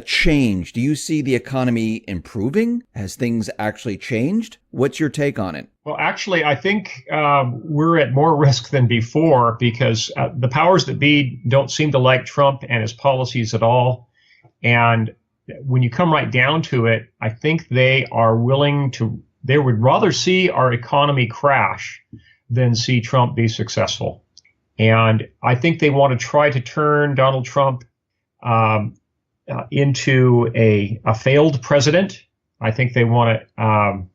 change? Do you see the economy improving? Has things actually changed? What's your take on it? Well, actually, I think we're at more risk than before because the powers that be don't seem to like Trump and his policies at all. And when you come right down to it, I think they would rather see our economy crash than see Trump be successful. And I think they want to try to turn Donald Trump into a failed president. I think they want to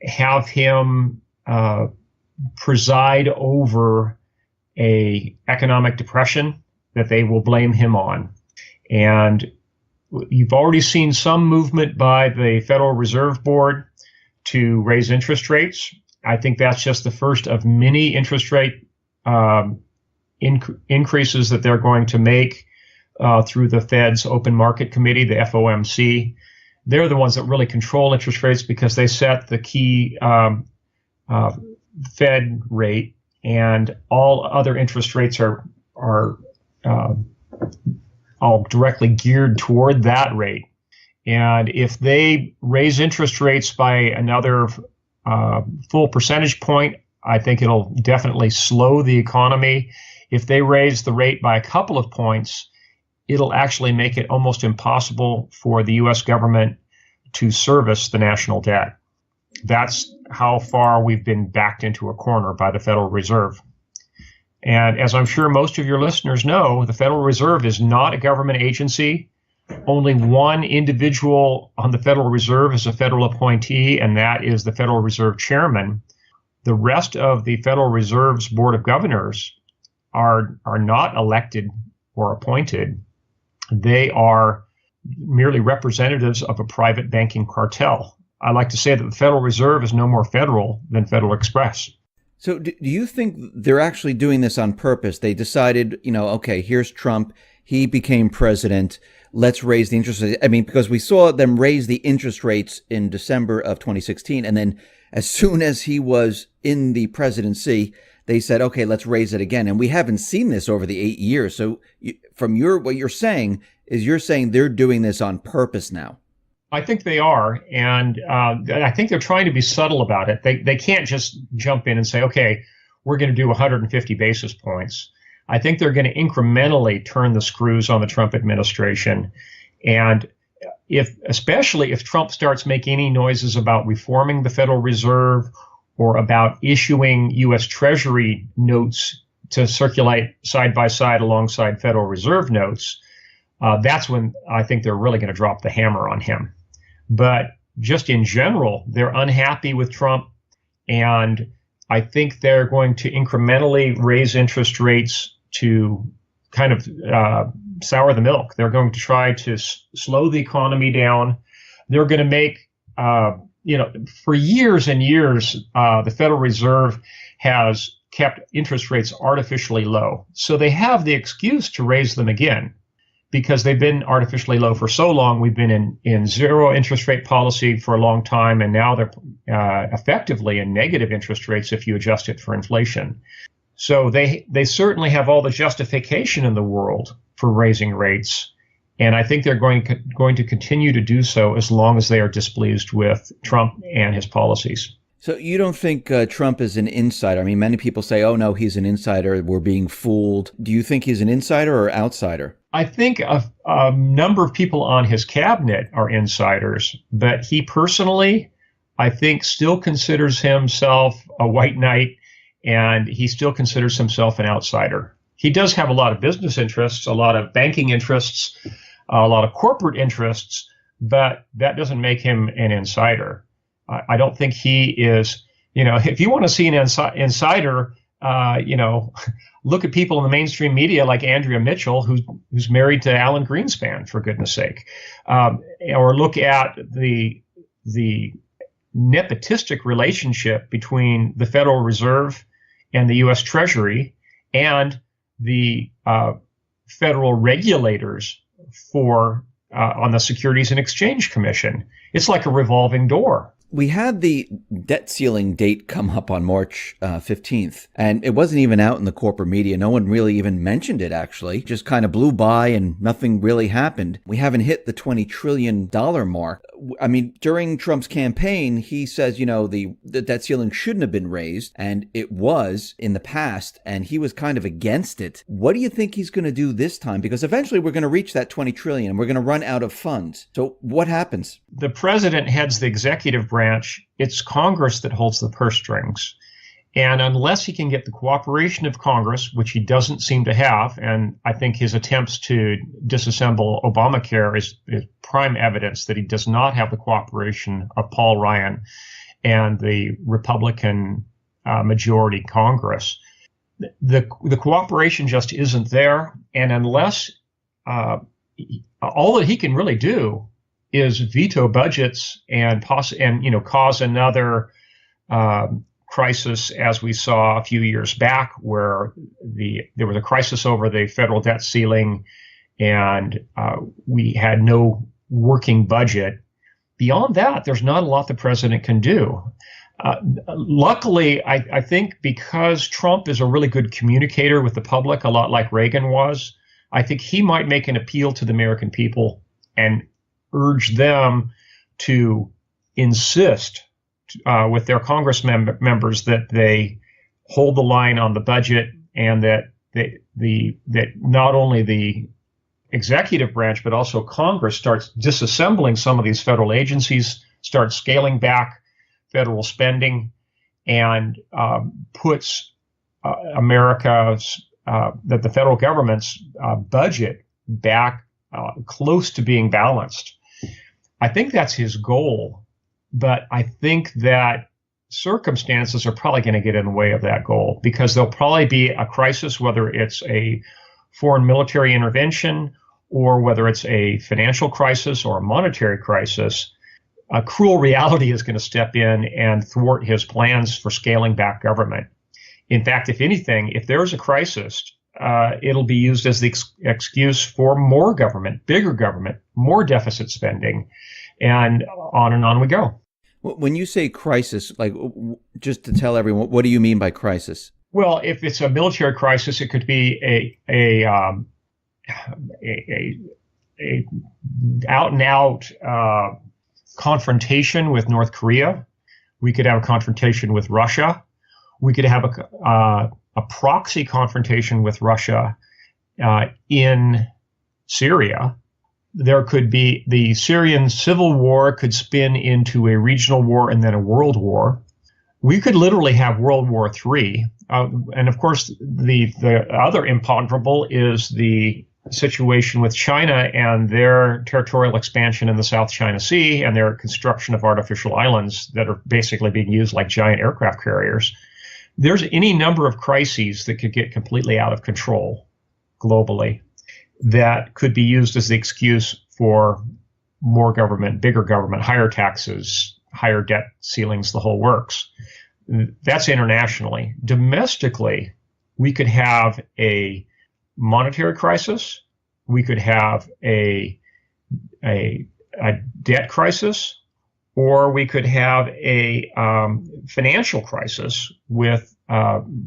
have him preside over a economic depression that they will blame him on. And you've already seen some movement by the Federal Reserve Board to raise interest rates. I think that's just the first of many interest rate increases that they're going to make through the Fed's Open Market Committee, the FOMC. They're the ones that really control interest rates because they set the key Fed rate, and all other interest rates are all directly geared toward that rate. And if they raise interest rates by another full percentage point, I think it'll definitely slow the economy. If they raise the rate by a couple of points, it'll actually make it almost impossible for the U.S. government to service the national debt. That's how far we've been backed into a corner by the Federal Reserve. And as I'm sure most of your listeners know, the Federal Reserve is not a government agency. Only one individual on the Federal Reserve is a federal appointee, and that is the Federal Reserve Chairman. The rest of the Federal Reserve's Board of Governors are not elected or appointed. They are merely representatives of a private banking cartel. I like to say that the Federal Reserve is no more federal than Federal Express. So do you think they're actually doing this on purpose? They decided, okay, here's Trump. He became president. Let's raise the interest rate. I mean, because we saw them raise the interest rates in December of 2016. And then as soon as he was in the presidency, they said, okay, let's raise it again. And we haven't seen this over the 8 years. So from what you're saying they're doing this on purpose now. I think they are. And I think they're trying to be subtle about it. They can't just jump in and say, okay, we're going to do 150 basis points. I think they're going to incrementally turn the screws on the Trump administration. And especially if Trump starts making any noises about reforming the Federal Reserve or about issuing U.S. Treasury notes to circulate side by side alongside Federal Reserve notes, that's when I think they're really going to drop the hammer on him. But just in general, they're unhappy with Trump, and I think they're going to incrementally raise interest rates to kind of sour the milk. They're going to try to slow the economy down. They're going to make, for years and years, the Federal Reserve has kept interest rates artificially low. So they have the excuse to raise them again because they've been artificially low for so long. We've been in zero interest rate policy for a long time, and now they're effectively in negative interest rates if you adjust it for inflation. So they certainly have all the justification in the world for raising rates, and I think they're going to continue to do so as long as they are displeased with Trump and his policies. So you don't think Trump is an insider? I mean, many people say, oh, no, he's an insider. We're being fooled. Do you think he's an insider or outsider? I think a number of people on his cabinet are insiders, but he personally, I think, still considers himself a white knight, and he still considers himself an outsider. He does have a lot of business interests, a lot of banking interests, a lot of corporate interests, but that doesn't make him an insider. I don't think he is, if you want to see an insider, look at people in the mainstream media like Andrea Mitchell, who's married to Alan Greenspan, for goodness sake, or look at the nepotistic relationship between the Federal Reserve and the U.S. Treasury and the federal regulators on the Securities and Exchange Commission. It's like a revolving door. We had the debt ceiling date come up on March 15th, and it wasn't even out in the corporate media. No one really even mentioned it, actually. Just kind of blew by and nothing really happened. We haven't hit the $20 trillion mark. I mean, during Trump's campaign, he says, the debt ceiling shouldn't have been raised, and it was in the past, and he was kind of against it. What do you think he's going to do this time? Because eventually we're going to reach that $20 trillion, and we're going to run out of funds. So what happens? The president heads the executive branch. It's Congress that holds the purse strings. And unless he can get the cooperation of Congress, which he doesn't seem to have, and I think his attempts to disassemble Obamacare is prime evidence that he does not have the cooperation of Paul Ryan and the Republican majority Congress. The cooperation just isn't there. And unless all that he can really do is veto budgets and cause another crisis, as we saw a few years back, where there was a crisis over the federal debt ceiling, and we had no working budget. Beyond that, there's not a lot the president can do. Luckily, I think because Trump is a really good communicator with the public, a lot like Reagan was, I think he might make an appeal to the American people and urge them to insist with their Congress members that they hold the line on the budget, and that not only the executive branch but also Congress starts disassembling some of these federal agencies, starts scaling back federal spending, and puts the federal government's budget back close to being balanced. I think that's his goal, but I think that circumstances are probably going to get in the way of that goal, because there'll probably be a crisis, whether it's a foreign military intervention or whether it's a financial crisis or a monetary crisis. A cruel reality is going to step in and thwart his plans for scaling back government. In fact, if anything, if there's a crisis, it'll be used as the excuse for more government, bigger government, more deficit spending, and on we go. When you say crisis, like, just to tell everyone, what do you mean by crisis? Well, if it's a military crisis, it could be a out and out confrontation with North Korea. We could have a confrontation with Russia. We could have a proxy confrontation with Russia in Syria. There could be the Syrian civil war could spin into a regional war and then a world war. We could literally have World War III. And of course, the other imponderable is the situation with China and their territorial expansion in the South China Sea and their construction of artificial islands that are basically being used like giant aircraft carriers. There's any number of crises that could get completely out of control globally that could be used as the excuse for more government, bigger government, higher taxes, higher debt ceilings, the whole works. That's internationally. Domestically, we could have a monetary crisis. We could have a debt crisis, or we could have a financial crisis with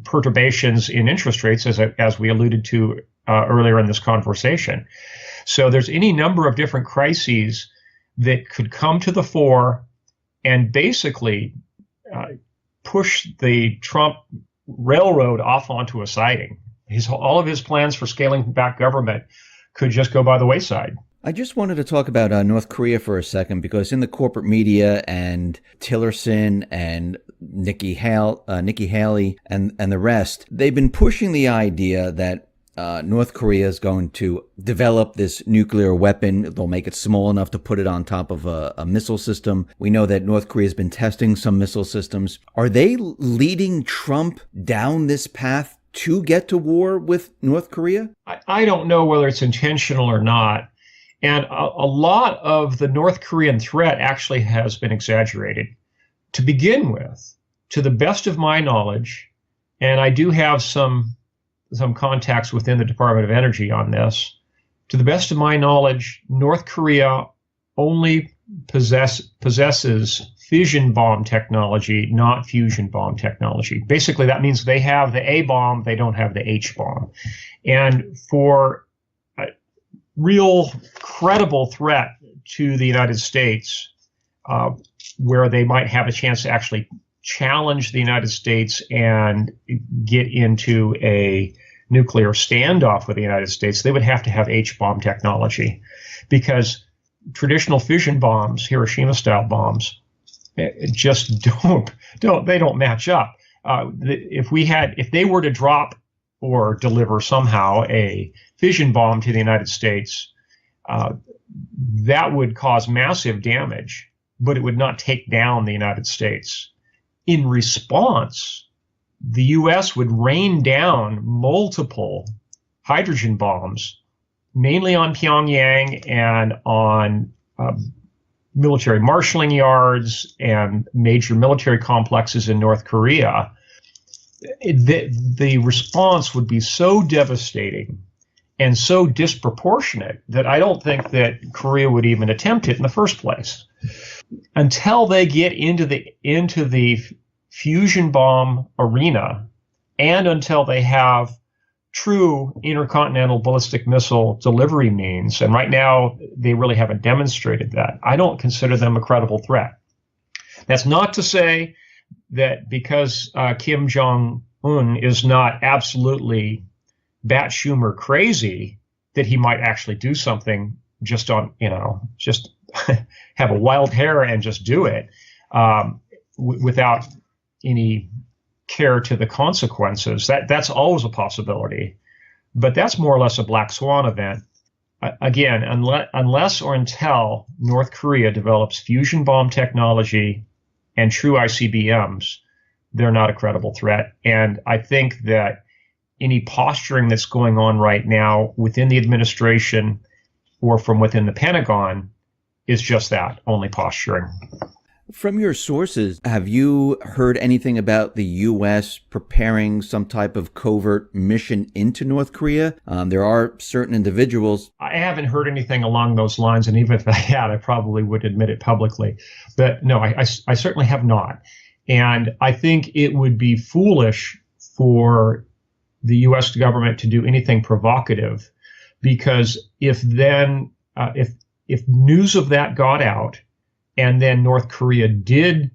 perturbations in interest rates, as we alluded to earlier in this conversation. So there's any number of different crises that could come to the fore and basically push the Trump railroad off onto a siding. All of his plans for scaling back government could just go by the wayside. I just wanted to talk about North Korea for a second, because in the corporate media and Tillerson and Nikki Haley and the rest, they've been pushing the idea that North Korea is going to develop this nuclear weapon. They'll make it small enough to put it on top of a missile system. We know that North Korea has been testing some missile systems. Are they leading Trump down this path to get to war with North Korea? I don't know whether it's intentional or not. And a lot of the North Korean threat actually has been exaggerated. To begin with, to the best of my knowledge, and I do have some contacts within the Department of Energy on this, to the best of my knowledge, North Korea only possesses fission bomb technology, not fusion bomb technology. Basically, that means they have the A bomb, they don't have the H bomb. And for a real credible threat to the United States, where they might have a chance to actually challenge the United States and get into a nuclear standoff with the United States, they would have to have H-bomb technology, because traditional fission bombs, Hiroshima-style bombs, just don't match up. If they were to drop or deliver somehow a fission bomb to the United States, that would cause massive damage, but it would not take down the United States. In response, the U.S. would rain down multiple hydrogen bombs, mainly on Pyongyang and on military marshalling yards and major military complexes in North Korea. The response would be so devastating and so disproportionate that I don't think that Korea would even attempt it in the first place. Until they get into the fusion bomb arena, and until they have true intercontinental ballistic missile delivery means, and right now they really haven't demonstrated that, I don't consider them a credible threat. That's not to say that because Kim Jong-un is not absolutely bat-Schumer crazy, that he might actually do something just have a wild hair and just do it without any care to the consequences. That's always a possibility, but that's more or less a black swan event. Again, unless or until North Korea develops fusion bomb technology and true ICBMs, they're not a credible threat. And I think that any posturing that's going on right now within the administration or from within the Pentagon is just that, only posturing. From your sources, have you heard anything about the U.S. preparing some type of covert mission into North Korea? There are certain individuals. I haven't heard anything along those lines, and even if I had, I probably would admit it publicly. But no, I certainly have not. And I think it would be foolish for the U.S. government to do anything provocative, because if news of that got out, and then North Korea did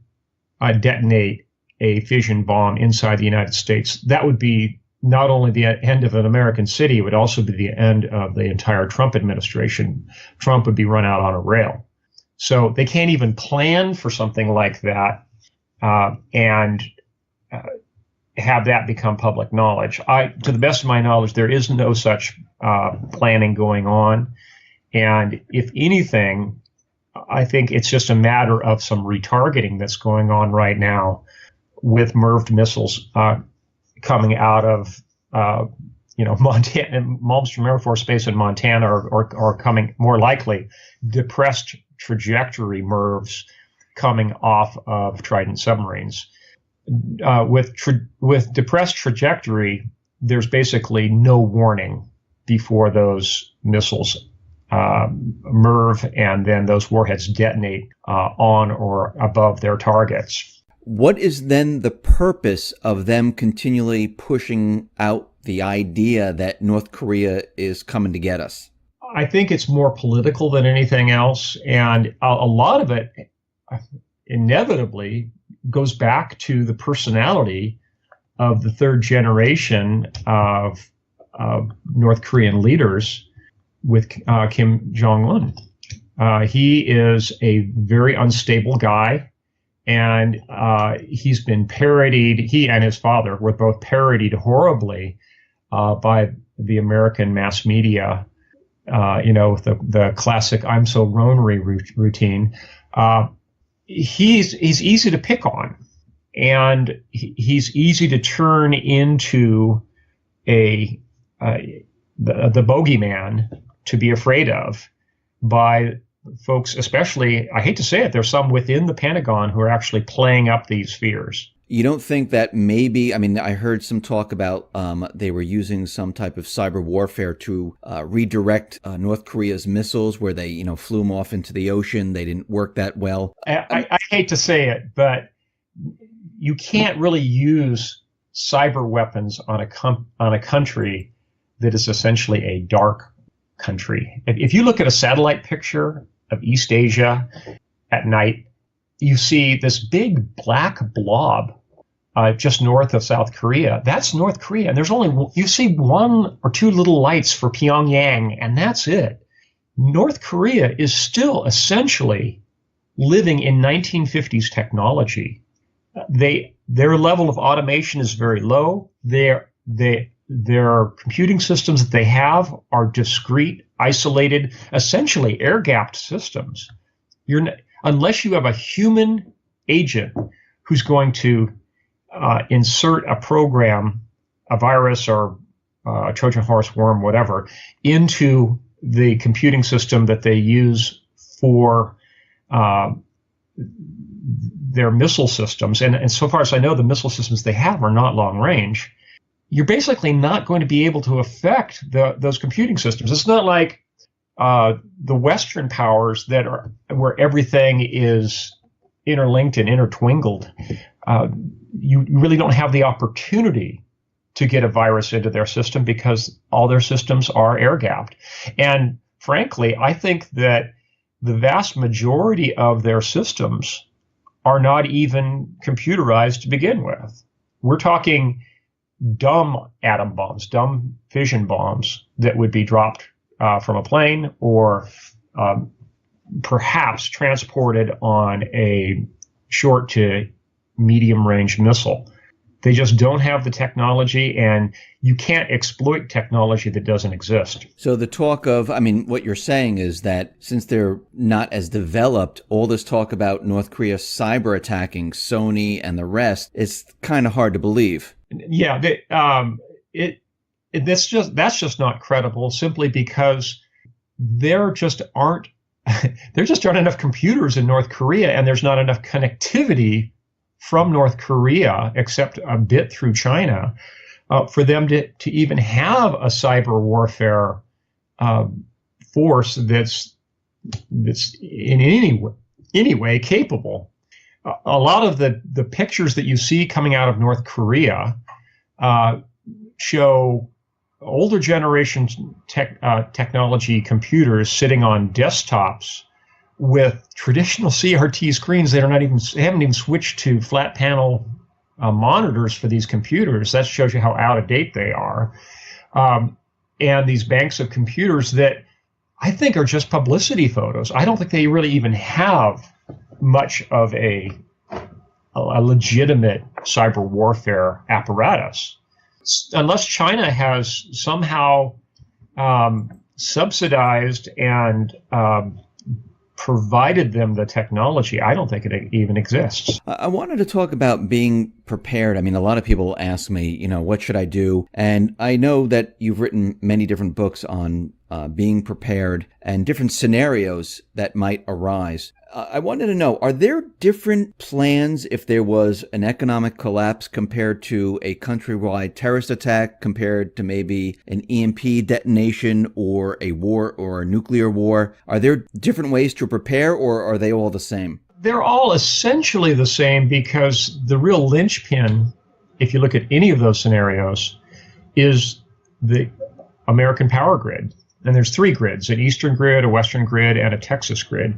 detonate a fission bomb inside the United States, that would be not only the end of an American city, it would also be the end of the entire Trump administration. Trump would be run out on a rail. So they can't even plan for something like that and have that become public knowledge. To the best of my knowledge, there is no such planning going on. And if anything, I think it's just a matter of some retargeting that's going on right now with MIRV missiles coming out of, Montana, Malmstrom Air Force Base in Montana, or coming more likely depressed trajectory MIRVs coming off of Trident submarines. With depressed trajectory, there's basically no warning before those missiles MIRV, and then those warheads detonate on or above their targets. What is then the purpose of them continually pushing out the idea that North Korea is coming to get us? I think it's more political than anything else, and a lot of it inevitably goes back to the personality of the third generation of North Korean leaders with Kim Jong-un. He is a very unstable guy, and he's been parodied. He and his father were both parodied horribly by the American mass media, with the classic "I'm so ronery" routine. He's easy to pick on, and he's easy to turn into the bogeyman to be afraid of by folks, especially, I hate to say it, there's some within the Pentagon who are actually playing up these fears. You don't think that maybe, I mean, I heard some talk about they were using some type of cyber warfare to redirect North Korea's missiles where they, flew them off into the ocean. They didn't work that well. I hate to say it, but you can't really use cyber weapons on a country that is essentially a dark country. If you look at a satellite picture of East Asia at night, you see this big black blob just north of South Korea. That's North Korea. And you see one or two little lights for Pyongyang, and that's it. North Korea is still essentially living in 1950s technology. Their level of automation is very low. Their computing systems that they have are discrete, isolated, essentially air-gapped systems. Unless you have a human agent who's going to insert a program, a virus or a Trojan horse worm, whatever, into the computing system that they use for their missile systems, and so far as I know, the missile systems they have are not long range, you're basically not going to be able to affect those computing systems. It's not like the Western powers where everything is interlinked and intertwinkled. You really don't have the opportunity to get a virus into their system because all their systems are air-gapped. And frankly, I think that the vast majority of their systems are not even computerized to begin with. We're talking dumb atom bombs, dumb fission bombs that would be dropped from a plane or perhaps transported on a short to medium range missile. They just don't have the technology, and you can't exploit technology that doesn't exist. So the talk of, what you're saying is that since they're not as developed, all this talk about North Korea cyber attacking Sony and the rest is kind of hard to believe. Yeah, that's just not credible, simply because there just aren't enough computers in North Korea, and there's not enough connectivity from North Korea, except a bit through China, for them to even have a cyber warfare force that's in any way capable. A lot of the pictures that you see coming out of North Korea show older generation technology computers sitting on desktops with traditional CRT screens that haven't even switched to flat panel monitors for these computers. That shows you how out of date they are. And these banks of computers that I think are just publicity photos. I don't think they really even have much of a legitimate cyber warfare apparatus. Unless China has somehow subsidized and provided them the technology, I don't think it even exists. I wanted to talk about being prepared. A lot of people ask me, what should I do? And I know that you've written many different books on being prepared and different scenarios that might arise. I wanted to know, are there different plans if there was an economic collapse compared to a countrywide terrorist attack, compared to maybe an EMP detonation or a war or a nuclear war? Are there different ways to prepare, or are they all the same? They're all essentially the same, because the real linchpin, if you look at any of those scenarios, is the American power grid. And there's three grids: an Eastern grid, a Western grid, and a Texas grid.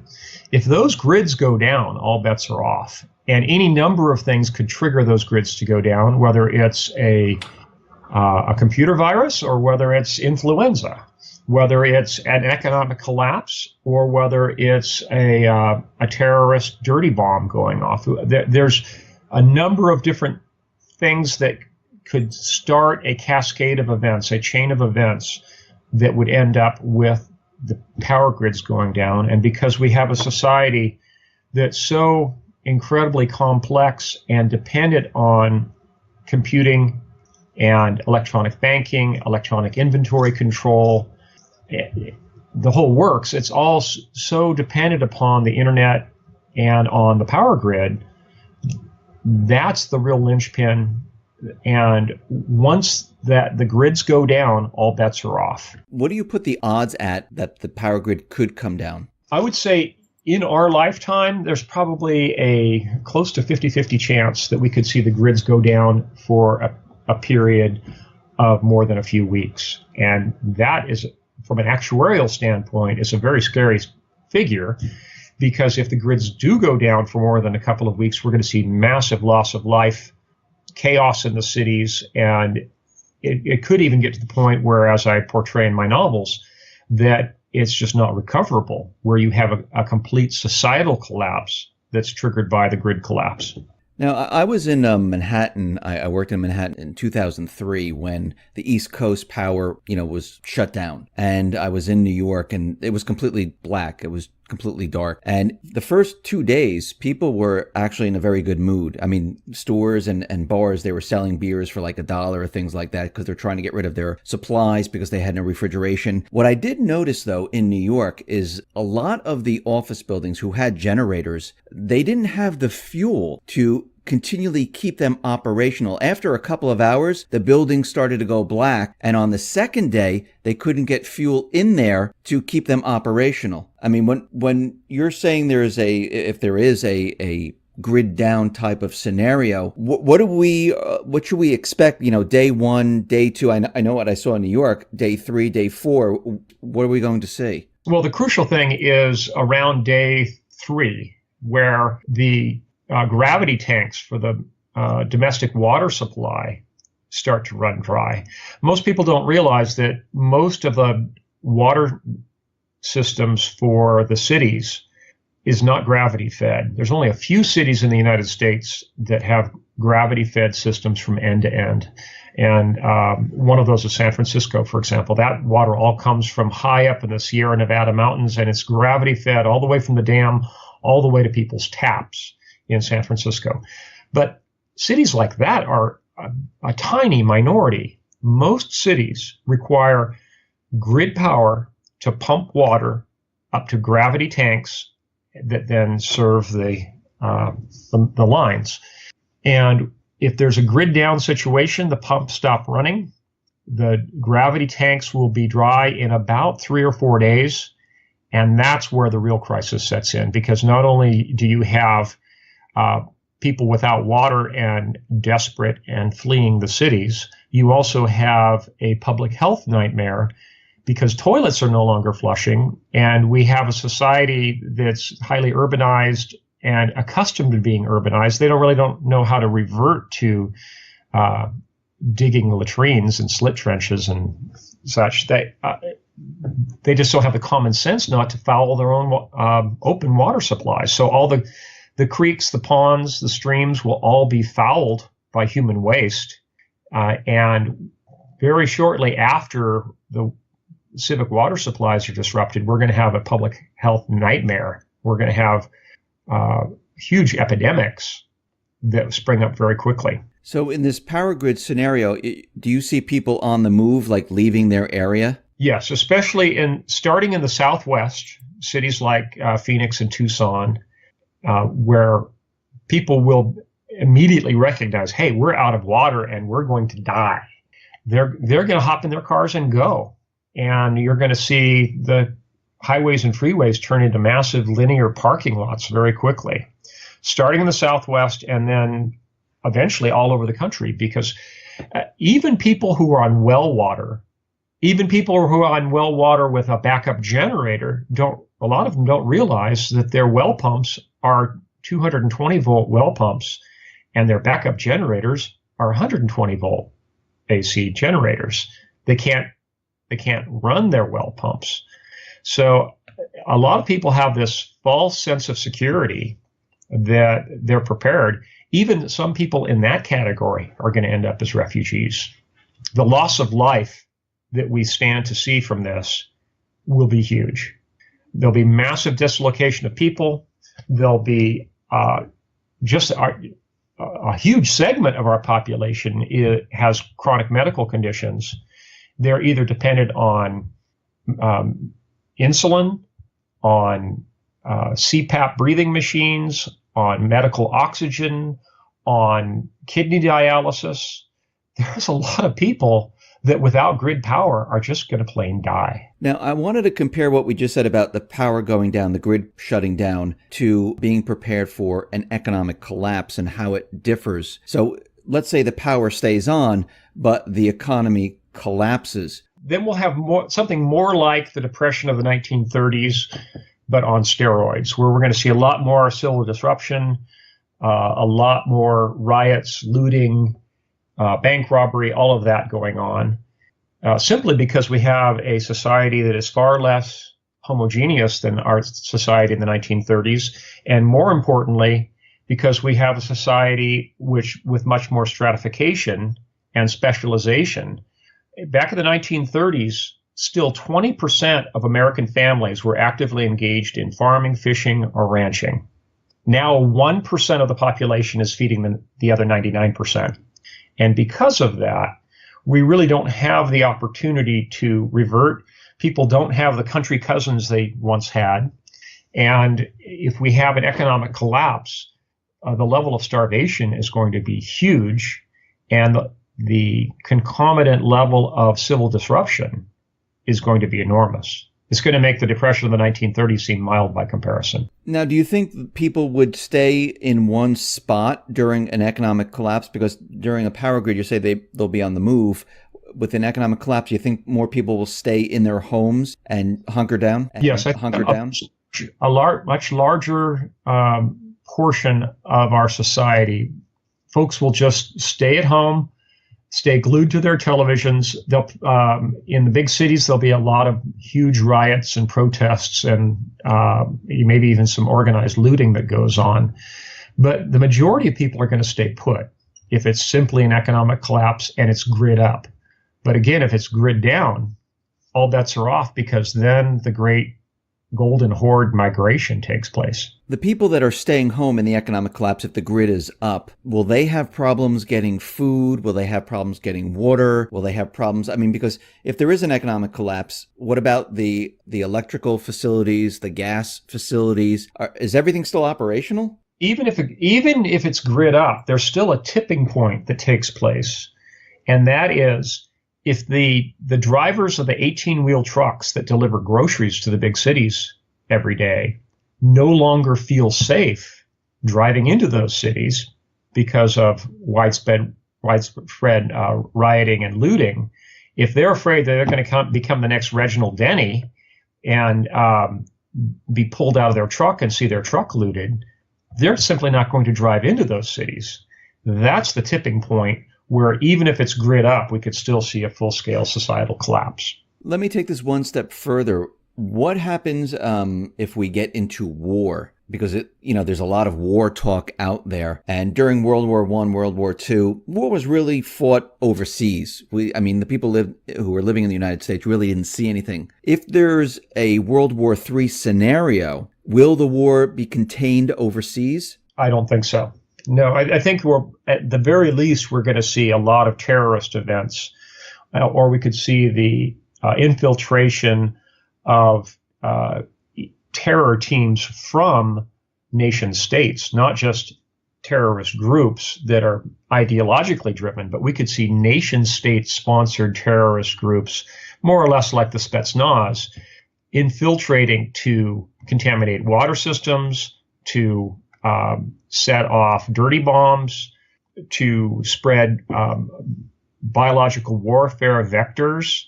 If those grids go down, all bets are off. And any number of things could trigger those grids to go down, whether it's a computer virus or whether it's influenza, whether it's an economic collapse or whether it's a terrorist dirty bomb going off. There's a number of different things that could start a cascade of events, a chain of events that would end up with the power grids going down. And because we have a society that's so incredibly complex and dependent on computing and electronic banking, electronic inventory control, the whole works, it's all so dependent upon the internet and on the power grid. That's the real linchpin. And once that the grids go down, all bets are off. What do you put the odds at that the power grid could come down? I would say in our lifetime, there's probably a close to 50-50 chance that we could see the grids go down for a period of more than a few weeks. And that is, from an actuarial standpoint, is a very scary figure, because if the grids do go down for more than a couple of weeks, we're going to see massive loss of life, chaos in the cities, and it could even get to the point where, as I portray in my novels, that it's just not recoverable, where you have a complete societal collapse that's triggered by the grid collapse. Now, I was in Manhattan. I worked in Manhattan in 2003 when the East Coast power, was shut down. And I was in New York, and it was completely black. It was completely dark. And the first 2 days, people were actually in a very good mood. I mean, stores and bars, they were selling beers for like $1 or things like that, because they're trying to get rid of their supplies because they had no refrigeration. What I did notice, though, in New York is a lot of the office buildings who had generators, they didn't have the fuel to continually keep them operational. After a couple of hours, the building started to go black, and on the second day, they couldn't get fuel in there to keep them operational. I mean, when you're saying if there is a grid down type of scenario, what should we expect? Day 1, day 2. I know what I saw in New York. Day 3, day 4. What are we going to see? Well, the crucial thing is around day 3, where the gravity tanks for the domestic water supply start to run dry. Most people don't realize that most of the water systems for the cities is not gravity fed. There's only a few cities in the United States that have gravity fed systems from end to end. And one of those is San Francisco, for example. That water all comes from high up in the Sierra Nevada mountains, and it's gravity fed all the way from the dam all the way to people's taps in San Francisco. But cities like that are a tiny minority. Most cities require grid power to pump water up to gravity tanks that then serve the lines. And if there's a grid down situation, the pumps stop running. The gravity tanks will be dry in about 3 or 4 days. And that's where the real crisis sets in, because not only do you have people without water and desperate and fleeing the cities, you also have a public health nightmare because toilets are no longer flushing, and we have a society that's highly urbanized and accustomed to being urbanized. They don't know how to revert to digging latrines and slit trenches and such. They just don't have the common sense not to foul their own open water supplies. So all the creeks, the ponds, the streams will all be fouled by human waste. And very shortly after the civic water supplies are disrupted, we're going to have a public health nightmare. We're going to have huge epidemics that spring up very quickly. So in this power grid scenario, do you see people on the move, like leaving their area? Yes, especially starting in the Southwest, cities like Phoenix and Tucson, where people will immediately recognize, hey, we're out of water and we're going to die. They're going to hop in their cars and go. And you're going to see the highways and freeways turn into massive linear parking lots very quickly, starting in the Southwest and then eventually all over the country, because even people who are on well water, even people who are on well water with a backup generator, a lot of them don't realize that their well pumps are 220 volt well pumps and their backup generators are 120 volt AC generators. They can't run their well pumps. So a lot of people have this false sense of security that they're prepared. Even some people in that category are going to end up as refugees. The loss of life that we stand to see from this will be huge. There'll be massive dislocation of people. There'll be just a huge segment of our population has chronic medical conditions. They're either dependent on insulin, on CPAP breathing machines, on medical oxygen, on kidney dialysis. There's a lot of people that without grid power are just going to plain die. Now, I wanted to compare what we just said about the power going down, the grid shutting down, to being prepared for an economic collapse and how it differs. So let's say the power stays on, but the economy collapses. Then we'll have something more like the Depression of the 1930s, but on steroids, where we're going to see a lot more civil disruption, a lot more riots, looting, bank robbery, all of that going on, simply because we have a society that is far less homogeneous than our society in the 1930s, and more importantly, because we have a society with much more stratification and specialization. Back in the 1930s, still 20% of American families were actively engaged in farming, fishing, or ranching. Now 1% of the population is feeding the other 99%. And because of that, we really don't have the opportunity to revert. People don't have the country cousins they once had. And if we have an economic collapse, the level of starvation is going to be huge. And the concomitant level of civil disruption is going to be enormous. It's going to make the Depression of the 1930s seem mild by comparison. Now, do you think people would stay in one spot during an economic collapse? Because during a power grid, you say they'll be on the move. With an economic collapse, you think more people will stay in their homes and hunker down? Yes, hunker down. Much larger portion of our society, folks will just stay at home, stay glued to their televisions. They'll, in the big cities, there'll be a lot of huge riots and protests and maybe even some organized looting that goes on. But the majority of people are going to stay put if it's simply an economic collapse and it's grid up. But again, if it's grid down, all bets are off, because then the great golden horde migration takes place. The people that are staying home in the economic collapse, if the grid is up, will they have problems getting food? Will they have problems getting water? Will they have problems? I mean, because if there is an economic collapse, what about the electrical facilities, the gas facilities? Is everything still operational? Even if it's grid up, there's still a tipping point that takes place. And that is, if the drivers of the 18-wheel trucks that deliver groceries to the big cities every day no longer feel safe driving into those cities because of widespread rioting and looting, if they're afraid that they're going to become the next Reginald Denny and be pulled out of their truck and see their truck looted, they're simply not going to drive into those cities. That's the tipping point where even if it's grid up, we could still see a full-scale societal collapse. Let me take this one step further. What happens if we get into war? Because there's a lot of war talk out there. And during World War I, World War II, war was really fought overseas. The people who were living in the United States really didn't see anything. If there's a World War III scenario, will the war be contained overseas? I don't think so. No, I think at the very least, we're going to see a lot of terrorist events, or we could see the infiltration of terror teams from nation states, not just terrorist groups that are ideologically driven, but we could see nation state sponsored terrorist groups, more or less like the Spetsnaz, infiltrating to contaminate water systems, to set off dirty bombs, to spread biological warfare vectors.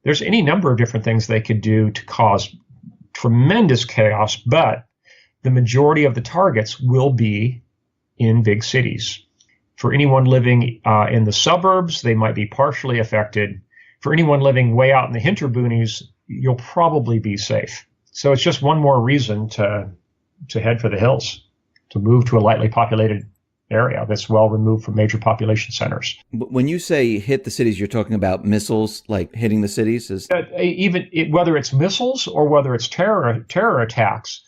There's any number of different things they could do to cause tremendous chaos, but the majority of the targets will be in big cities. For anyone living in the suburbs, they might be partially affected. For anyone living way out in the hinterboonies, you'll probably be safe. So it's just one more reason to head for the hills, to move to a lightly populated area that's well removed from major population centers. When you say hit the cities, you're talking about missiles, like hitting the cities? Whether it's missiles or whether it's terror attacks,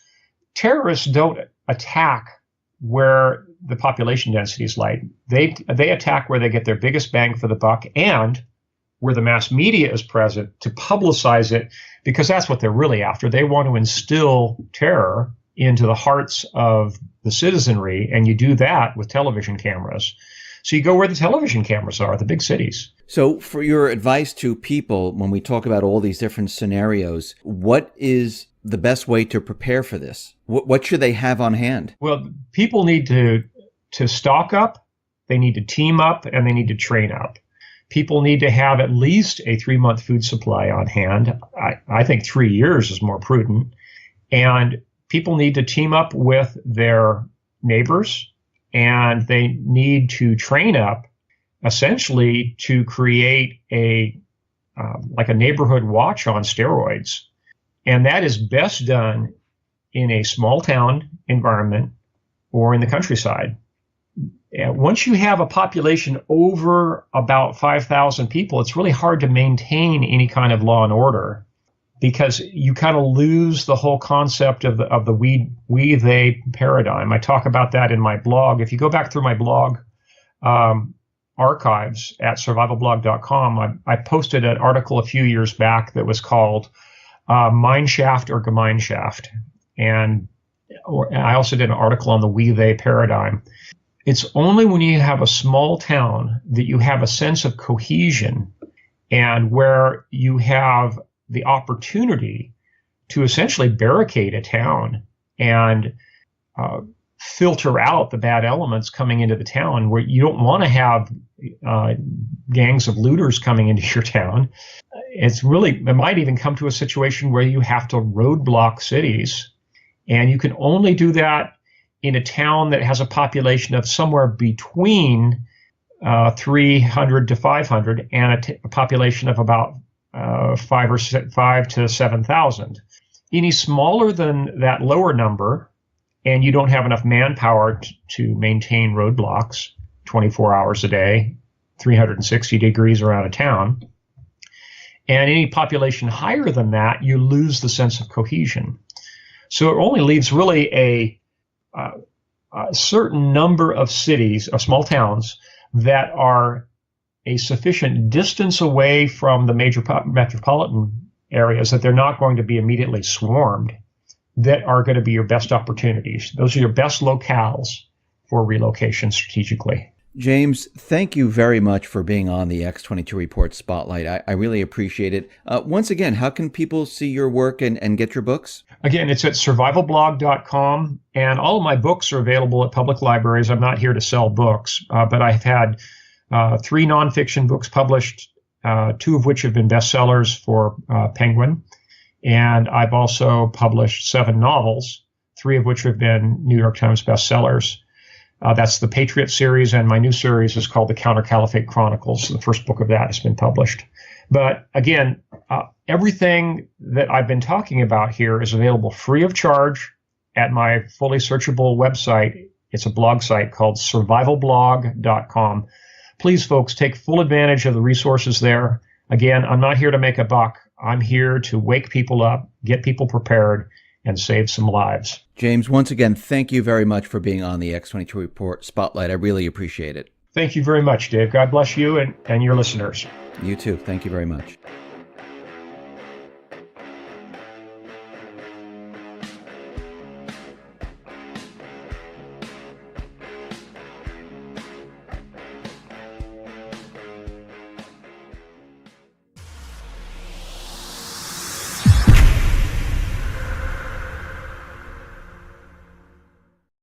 terrorists don't attack where the population density is light. They attack where they get their biggest bang for the buck and where the mass media is present to publicize it, because that's what they're really after. They want to instill terror into the hearts of the citizenry, and you do that with television cameras. So you go where the television cameras are, the big cities. So for your advice to people, when we talk about all these different scenarios, what is the best way to prepare for this? What should they have on hand? Well, people need to stock up, they need to team up, and they need to train up. People need to have at least a 3-month food supply on hand. I think 3 years is more prudent. And people need to team up with their neighbors, and they need to train up essentially to create like a neighborhood watch on steroids. And that is best done in a small town environment or in the countryside. Once you have a population over about 5,000 people, it's really hard to maintain any kind of law and order, because you kind of lose the whole concept of the we-they paradigm. I talk about that in my blog. If you go back through my blog archives at survivalblog.com, I posted an article a few years back that was called Mineshaft or Gemeinschaft. And I also did an article on the we-they paradigm. It's only when you have a small town that you have a sense of cohesion, and where you have the opportunity to essentially barricade a town and filter out the bad elements coming into the town, where you don't want to have gangs of looters coming into your town. It might even come to a situation where you have to roadblock cities, and you can only do that in a town that has a population of somewhere between 300 to 500 and a population of about 5 to 7,000. Any smaller than that lower number, and you don't have enough manpower to maintain roadblocks 24 hours a day, 360 degrees around a town. And any population higher than that, you lose the sense of cohesion. So it only leaves really a certain number of cities, or small towns, that are a sufficient distance away from the major metropolitan areas that they're not going to be immediately swarmed, that are going to be your best opportunities. Those are your best locales for relocation strategically. James, thank you very much for being on the X22 Report Spotlight. I really appreciate it. Once again, how can people see your work and get your books? Again, it's at survivalblog.com, and all of my books are available at public libraries. I'm not here to sell books, but I've had 3 nonfiction books published, 2 of which have been bestsellers for Penguin. And I've also published 7 novels, 3 of which have been New York Times bestsellers. That's the Patriot series, and my new series is called The Counter-Caliphate Chronicles. The first book of that has been published. But again, everything that I've been talking about here is available free of charge at my fully searchable website. It's a blog site called survivalblog.com. Please, folks, take full advantage of the resources there. Again, I'm not here to make a buck. I'm here to wake people up, get people prepared, and save some lives. James, once again, thank you very much for being on the X22 Report Spotlight. I really appreciate it. Thank you very much, Dave. God bless you and your listeners. You too. Thank you very much.